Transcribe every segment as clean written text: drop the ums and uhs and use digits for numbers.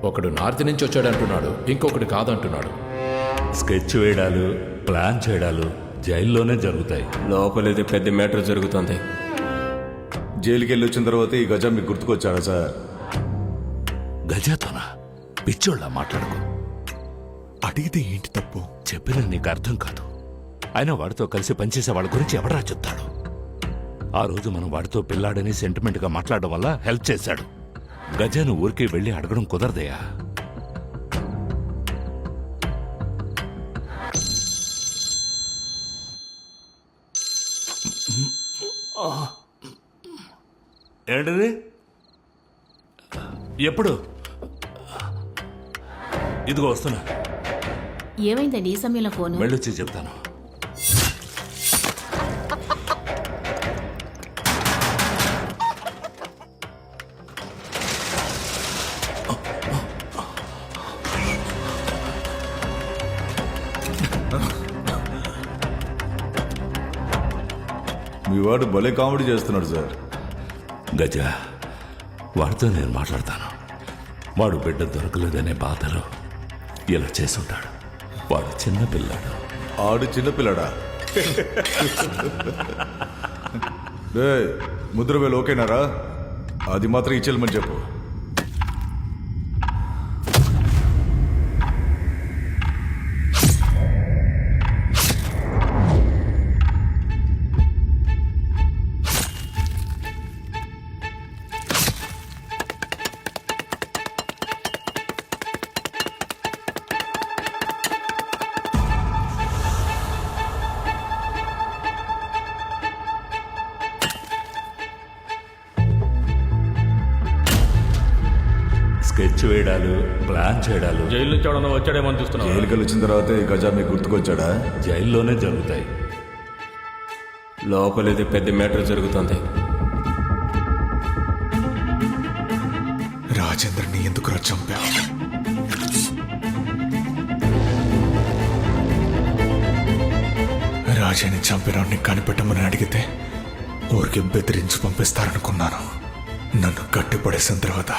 ఒకడు నార్త్ నుంచి వచ్చాడంటున్నాడు, ఇంకొకడు కాదంటున్నాడు. స్కెచ్ వేయడాలు, ప్లాన్ చేయడాలు జైల్లోనే జరుగుతాయి. లోపలేదో పెద్ద మ్యాటర్ జరుగుతుంది. జైలుకి వెళ్ళి వచ్చిన తర్వాత ఈ గజ మీకు గుర్తుకొచ్చాడా సార్? గజాతోనా? పిచ్చోళ్ళ మాట్లాడుకో. అడిగితే ఏంటి తప్పు? చెప్పిన నీకు అర్థం కాదు. అయినా వాడితో కలిసి పనిచేసే వాళ్ళ గురించి ఎవరా చెప్తాడు? ఆ రోజు మనం వాడితో పిల్లాడని సెంటిమెంట్గా మాట్లాడడం వల్ల హెల్ప్ చేశాడు. గజాను ఊరికి వెళ్ళి అడగడం కుదరదయా? ఏంటది? ఎప్పుడు? ఇదిగో వస్తున్నా. ఏమైందండి ఈ సమయంలో ఫోను? వెళ్ళొచ్చి చెప్తాను. మీ వాడు భలే కామెడీ చేస్తున్నాడు సార్. గజ, వాడితో నేను మాట్లాడతాను. వాడు బిడ్డ దొరకలేదనే బాధలో ఇలా చేసుంటాడు. వాడు చిన్నపిల్లాడు. ఆడు చిన్నపిల్లడా? ముద్ర వేలు ఓకేనారా? అది మాత్రం ఇచ్చేయమని చెప్పు. స్కెచ్ వేయడాలు, ప్లాన్ చేయడాలు జైలు నుంచి ఎవడన్నా వచ్చాడేమో చూస్తున్నావు. జైలుకి వెళ్ళి వచ్చిన తర్వాత ఈ గజ మీకు గుర్తుకొచ్చాడా? జైల్లోనే జరుగుతాయి. లోపలేదో పెద్ద మ్యాటర్ జరుగుతుంది. రాజేంద్రని ఎందుకు చంపావు? రాజాని చంపినవాడిని కనిపెట్టమని అడిగితే ఊరికి బెదిరించి పంపిస్తారనుకున్నాను. నన్ను కట్టిపడేసిన తర్వాత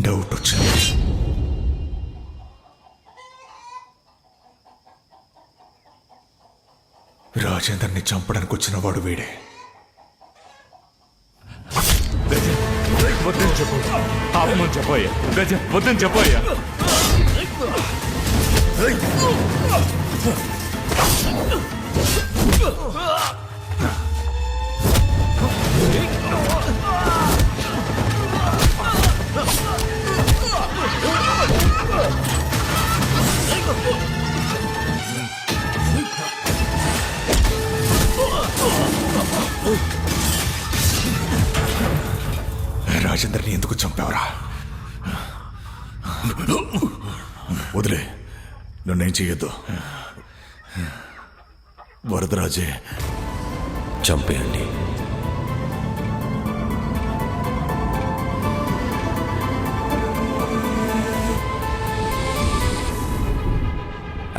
డౌట్ వచ్చింది. రాజేందర్ని చంపడానికి వచ్చిన వాడు వీడే. వద్దని చెప్పు. ఆపమని చెప్పయ్యా. గజ, వద్దని చెప్పయ్యా. రాజేందర్ని ఎందుకు చంపావురా? వదిలే, నన్నేం చెయ్యొద్దు. వరదరాజే చంపేయండి.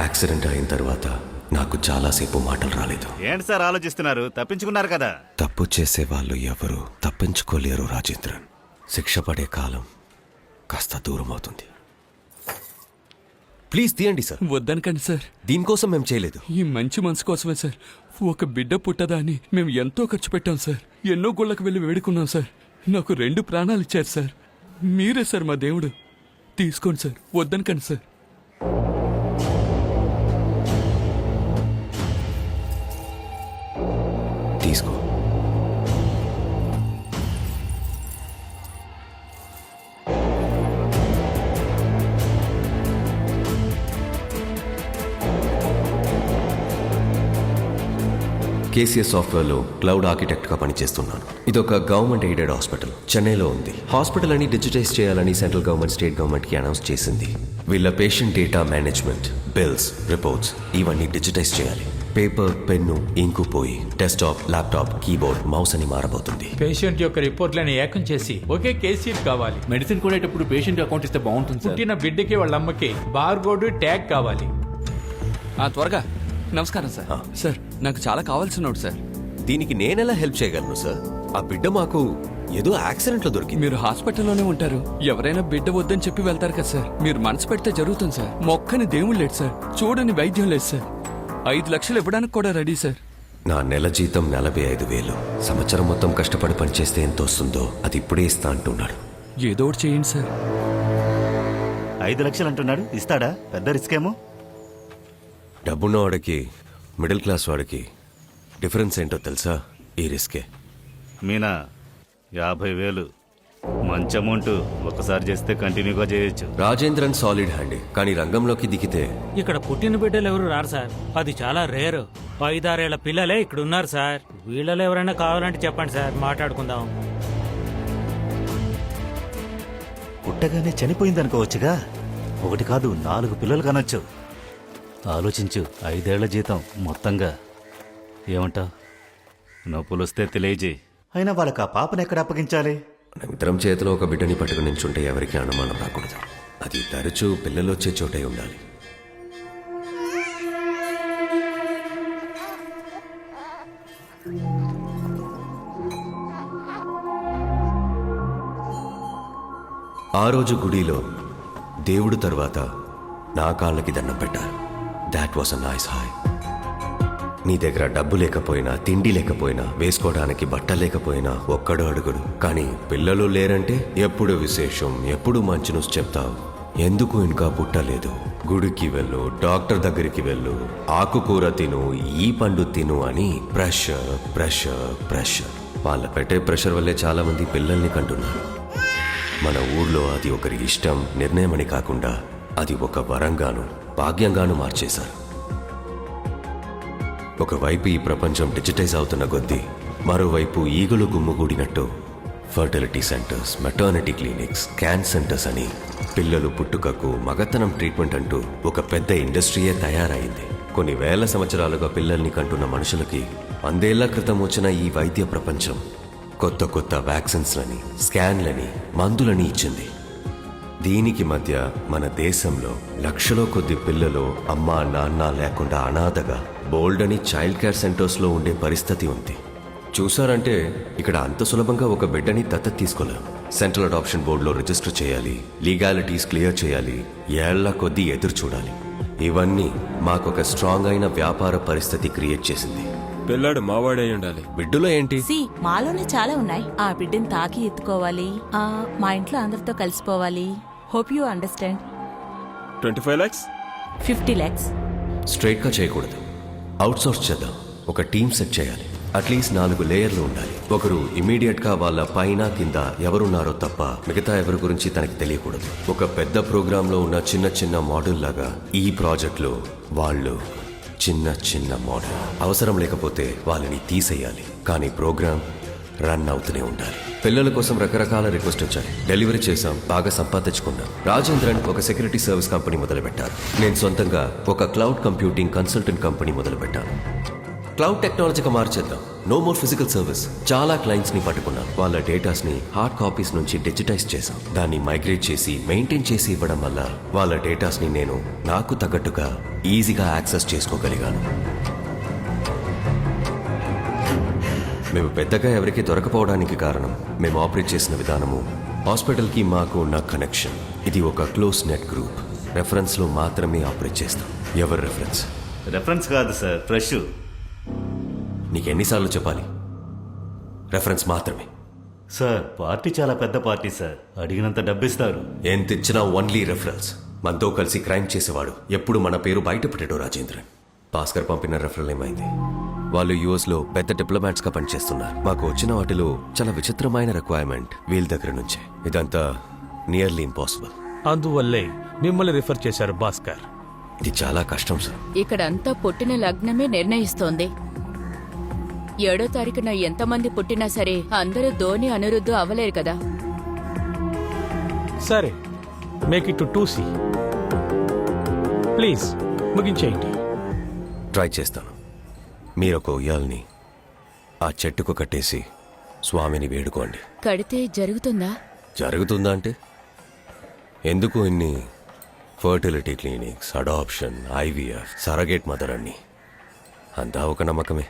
యాక్సిడెంట్ అయిన తర్వాత నాకు చాలాసేపు మాటలు రాలేదు. ఏంటి సార్ ఆలోచిస్తున్నారు? తప్పించుకున్నారు కదా. తప్పు చేసే వాళ్ళు ఎవరు తప్పించుకోలేరు రాజేంద్రన్. శిక్ష పడే కాలం కాస్త దూరం అవుతుంది. ప్లీజ్ తీయండి సార్. వద్దనకండి సార్. దీనికోసం మేము చేయలేదు. ఈ మంచి మనసు కోసమే సార్. ఒక బిడ్డ పుట్టదా అని మేము ఎంతో ఖర్చు పెట్టాం సార్. ఎన్నో గుళ్ళకు వెళ్ళి వేడుకున్నాం సార్. నాకు 2 ప్రాణాలు ఇచ్చారు సార్. మీరే సార్ మా దేవుడు. తీసుకోండి సార్, వద్దనకండి సార్. తీసుకో. కేసీఎస్ సాఫ్ట్వేర్లో క్లౌడ్ ఆర్కిటెక్ట్గా పనిచేస్తున్నాను. ఇదొక గవర్నమెంట్ ఎయిడెడ్ హాస్పిటల్, చెన్నైలో ఉంది. హాస్పిటల్ అని డిజిటైజ్ చేయాలని సెంట్రల్ గవర్నమెంట్ స్టేట్ గవర్నమెంట్కి అనౌన్స్ చేసింది. వీళ్ళ patient data management, bills, reports ఇవన్నీ డిజిటైజ్ చేయాలి. పేపర్, పెన్ను, ఇంకు పోయి డెస్క్టాప్, ల్యాప్టాప్, కీబోర్డ్, మౌస్ అని మారబోతుంది. పేషెంట్ యొక్క రిపోర్ట్లను ఏకం చేసి ఒకే కేసీఎఫ్ కావాలి. మెడిసిన్ కొనేటప్పుడు పేషెంట్ అకౌంట్ ఇస్తే బాగుంటుంది. పుట్టిన బిడ్డకి వాళ్ళ అమ్మకి బార్కోడ్, ట్యాగ్ కావాలి. త్వరగా. నమస్కారం సార్. సార్, నాకు చాలా కావాల్సిన సార్. దీనికి నేనెలా హెల్ప్ చేయగలను సార్? ఆ బిడ్డ మాకు ఏదో యాక్సిడెంట్లో దొరికింది. మీరు హాస్పిటల్లోనే ఉంటారు. ఎవరైనా బిడ్డ వద్దని చెప్పి వెళ్తారు కదా సార్. మీరు మనసు పెడితే జరుగుతుంది సార్. మొక్కని దేవుడు లేడు సార్, చూడని వైద్యం లేదు సార్. 5 లక్షలు ఇవ్వడానికి కూడా రెడీ సార్. నా నెల జీతం 45,000. సంవత్సరం మొత్తం కష్టపడి పనిచేస్తే ఎంత వస్తుందో అది ఇప్పుడే ఇస్తా అంటున్నాడు. ఏదో ఒకటి చేయండి సార్. 5 లక్షలు అంటున్నాడు, ఇస్తాడా? పెద్ద రిస్క్ ఏమో. డబ్బున్న వాడికి మిడిల్ క్లాస్ వాడికి డిఫరెన్స్ ఏంటో తెలుసా? ఈ రిస్కే. మీనా 50,000 మంచి అమౌంట్. ఒకసారి చేస్తే కంటిన్యూగా చేయొచ్చు. రాజేంద్రన్ సాలిడ్ హ్యాండ్, కానీ రంగంలోకి దిగితే ఇక్కడ పుట్టిన బిడ్డలు ఎవరు రారు సార్. అది చాలా రేర్. 5-6 ఏళ్ల పిల్లలే ఇక్కడ ఉన్నారు సార్. వీళ్ళలో ఎవరైనా కావాలంటే చెప్పండి సార్, మాట్లాడుకుందాం. పుట్టగానే చనిపోయింది అనుకోవచ్చుగా. 1 కాదు 4 పిల్లలు కనొచ్చు. ఆలోచించు, 5 ఏళ్ల జీతం మొత్తంగా. ఏమంటావ్? నొప్పులు వస్తే తెలియజేయి. అయినా వాళ్ళకి ఆ పాపను ఎక్కడ అప్పగించాలి? ఇద్దరం చేతిలో ఒక బిడ్డని పట్టుకుని నించుంటే ఎవరికి అనుమానం రాకూడదు. అది తరచూ పిల్లలు వచ్చే చోటే ఉండాలి. ఆ రోజు గుడిలో దేవుడు తర్వాత నా కాళ్ళకి దండం పెట్టారు. That was a nice hi. నీ దగ్గర డబ్బు లేకపోయినా, తిండి లేకపోయినా, వేసుకోవడానికి బట్ట లేకపోయినా ఒక్కడు అడుగుడు. కానీ పిల్లలు లేరంటే ఎప్పుడు విశేషం, ఎప్పుడు మంచి న్యూస్ చెప్తావు. ఎందుకు ఇంకా పుట్టలేదు? గుడికి వెళ్ళు, డాక్టర్ దగ్గరికి వెళ్ళు, ఆకుకూర తిను, ఈ పండు తిను అని ప్రెషర్ ప్రెషర్ ప్రెషర్. వాళ్ళ పెట్టే ప్రెషర్ వల్లే చాలా మంది పిల్లల్ని కంటున్నారు. మన ఊర్లో అది ఒకరి ఇష్టం, నిర్ణయమని కాకుండా అది ఒక వరంగాను, భాగ్యంగాను మార్చేశారు. ఒకవైపు ఈ ప్రపంచం డిజిటైజ్ అవుతున్న కొద్దీ మరోవైపు ఈగలు గుమ్ముగూడినట్టు fertility centres, maternity clinics, scan centres అని పిల్లలు పుట్టుకకు మగతనం ట్రీట్మెంట్ అంటూ ఒక పెద్ద ఇండస్ట్రీయే తయారైంది. కొన్ని వేల సంవత్సరాలుగా పిల్లల్ని కంటున్న మనుషులకి 100 ఏళ్ల క్రితం వచ్చిన ఈ వైద్య ప్రపంచం కొత్త కొత్త వ్యాక్సిన్స్లని, స్కాన్లని, మందులని ఇచ్చింది. దీనికి మధ్య మన దేశంలో లక్షలో కొద్ది పిల్లలు అమ్మా నాన్న లేకుండా అనాథగా బోల్డ్ అని చైల్డ్ కేర్ సెంటర్స్లో ఉండే పరిస్థితి ఉంది. చూసారంటే ఇక్కడ అంత సులభంగా ఒక బిడ్డని దత్తత తీసుకోలేం. సెంట్రల్ అడాప్షన్ బోర్డులో రిజిస్టర్ చేయాలి, లీగాలిటీస్ క్లియర్ చేయాలి, ఏళ్ల కొద్దీ ఎదురు చూడాలి. ఇవన్నీ మాకొక స్ట్రాంగ్ అయిన వ్యాపార పరిస్థితి క్రియేట్ చేసింది. పిల్లాడు మావాడే ఉండాలి. బిడ్డలో ఏంటి? మాలోనే చాలా ఉన్నాయి. ఆ బిడ్డని తాకి ఎత్తుకోవాలి, మా ఇంట్లో అందరితో కలిసిపోవాలి. Hope you understand. 25 lakhs? 50 lakhs. స్ట్రైట్గా చేయకూడదు, అవుట్సోర్స్ చేద్దాం. ఒక టీమ్ సెట్ చేయాలి. అట్లీస్ట్ 4 లేయర్లు ఉండాలి. ఒకరు ఇమీడియట్గా వాళ్ళ పైన కింద ఎవరున్నారో తప్ప మిగతా ఎవరి గురించి తనకి తెలియకూడదు. ఒక పెద్ద ప్రోగ్రాంలో ఉన్న చిన్న చిన్న మోడల్ లాగా ఈ ప్రాజెక్ట్లో వాళ్ళు చిన్న చిన్న మోడల్. అవసరం లేకపోతే వాళ్ళని తీసేయాలి. కానీ ప్రోగ్రామ్ రన్ అవుతూనే ఉండాలి. పిల్లల కోసం రకరకాల రిక్వెస్ట్ వచ్చాయి. డెలివరీ చేశాం, బాగా సంపాదించుకున్నాం. రాజేంద్రన్ ఒక సెక్యూరిటీ సర్వీస్ కంపెనీ మొదలుపెట్టారు. నేను సొంతంగా ఒక క్లౌడ్ కంప్యూటింగ్ కన్సల్టెంట్ కంపెనీ మొదలుపెట్టాను. క్లౌడ్ టెక్నాలజీగా మార్చేద్దాం. No more physical service. చాలా క్లయింట్స్ని పట్టుకున్నాం. వాళ్ళ డేటాస్ని హార్డ్ కాపీస్ నుంచి డిజిటైజ్ చేశాం. దాన్ని మైగ్రేట్ చేసి మెయింటైన్ చేసి ఇవ్వడం వల్ల వాళ్ళ డేటాస్ని నేను నాకు తగ్గట్టుగా ఈజీగా యాక్సెస్ చేసుకోగలిగాను. మేము పెద్దగా ఎవరికి దొరకపోవడానికి కారణం మేము ఆపరేట్ చేసిన విధానము, హాస్పిటల్కి మాకు ఉన్న కనెక్షన్. ఇది ఒక క్లోజ్ నెట్ గ్రూప్. రెఫరెన్స్లో మాత్రమే ఆపరేట్ చేస్తాం. ఎవరు రెఫరెన్స్? రెఫరెన్స్ కాదు సార్, ఫ్రెష్. నీకు ఎన్నిసార్లు చెప్పాలి? రెఫరెన్స్ మాత్రమే. సార్ పార్టీ చాలా పెద్ద పార్టీ సార్, అడిగినంత డబ్బిస్తారు. ఎంత ఇచ్చినా ఓన్లీ రెఫరెన్స్. మనతో కలిసి క్రైమ్ చేసేవాడు ఎప్పుడు మన పేరు బయట పెట్టాడు రాజేంద్రన్. భాస్కర్ పంపిన రెఫరల్ ఏమైంది? వాళ్ళు యుఎస్లో పెద్ద డిప్లొమాట్స్గా పనిచేస్తున్నారు. మాకు వచ్చిన వాటిలో చాలా విచిత్రమైన రిక్వైర్మెంట్ వీళ్ళ దగ్గర నుంచే. ఇదంతా నియర్లీ ఇంపాసిబుల్. అందువల్లే మిమ్మల్ని రిఫర్ చేశారు భాస్కర్. ఇది చాలా కష్టం సార్. ఇక్కడంతా పుట్టిన లగ్నమే నిర్ణయిస్తోంది. 7వ తారీఖున ఎంతమంది పుట్టినా సరే అందరూ ధోని అనిరుద్ధు అవ్వలేరు కదా. సరే, make it to 2C. Please ముగించేయండి. ట్రై చేస్తాను. మీరొక ఉయ్యాల్ని ఆ చెట్టుకు కట్టేసి స్వామిని వేడుకోండి. కడితే జరుగుతుందా? జరుగుతుందా అంటే ఎందుకు ఇన్ని fertility clinics, adoption, IVF, surrogate mother అన్ని? అంతా ఒక నమ్మకమే.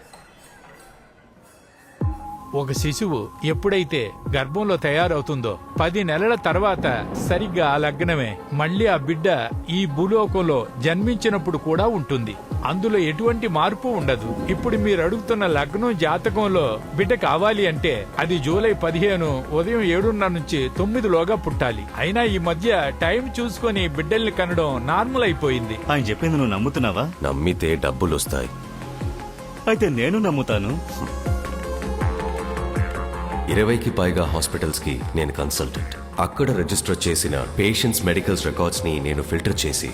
ఒక శిశువు ఎప్పుడైతే గర్భంలో తయారవుతుందో 10 నెలల తర్వాత సరిగ్గా ఆ లగ్నమే మళ్ళీ ఆ బిడ్డ ఈ భూలోకంలో జన్మించినప్పుడు కూడా ఉంటుంది. అందులో ఎటువంటి మార్పు ఉండదు. ఇప్పుడు మీరు అడుగుతున్న లగ్నం జాతకంలో బిడ్డ కావాలి అంటే అది జూలై 15 ఉదయం 7:30 నుంచి 9లోగా పుట్టాలి. అయినా ఈ మధ్య టైం చూసుకొని బిడ్డల్ని కనడం నార్మల్ అయిపోయింది. ఆయన చెప్పింది నువ్వు నమ్ముతున్నావా? నమ్మితే డబ్బులు వస్తాయి. అయితే నేను నమ్ముతాను. 20కి పైగా హాస్పిటల్స్ కి నేను కన్సల్టెంట్. అక్కడ రిజిస్టర్ చేసిన పేషెంట్స్ మెడికల్స్ రికార్డ్స్ ని నేను ఫిల్టర్ చేసి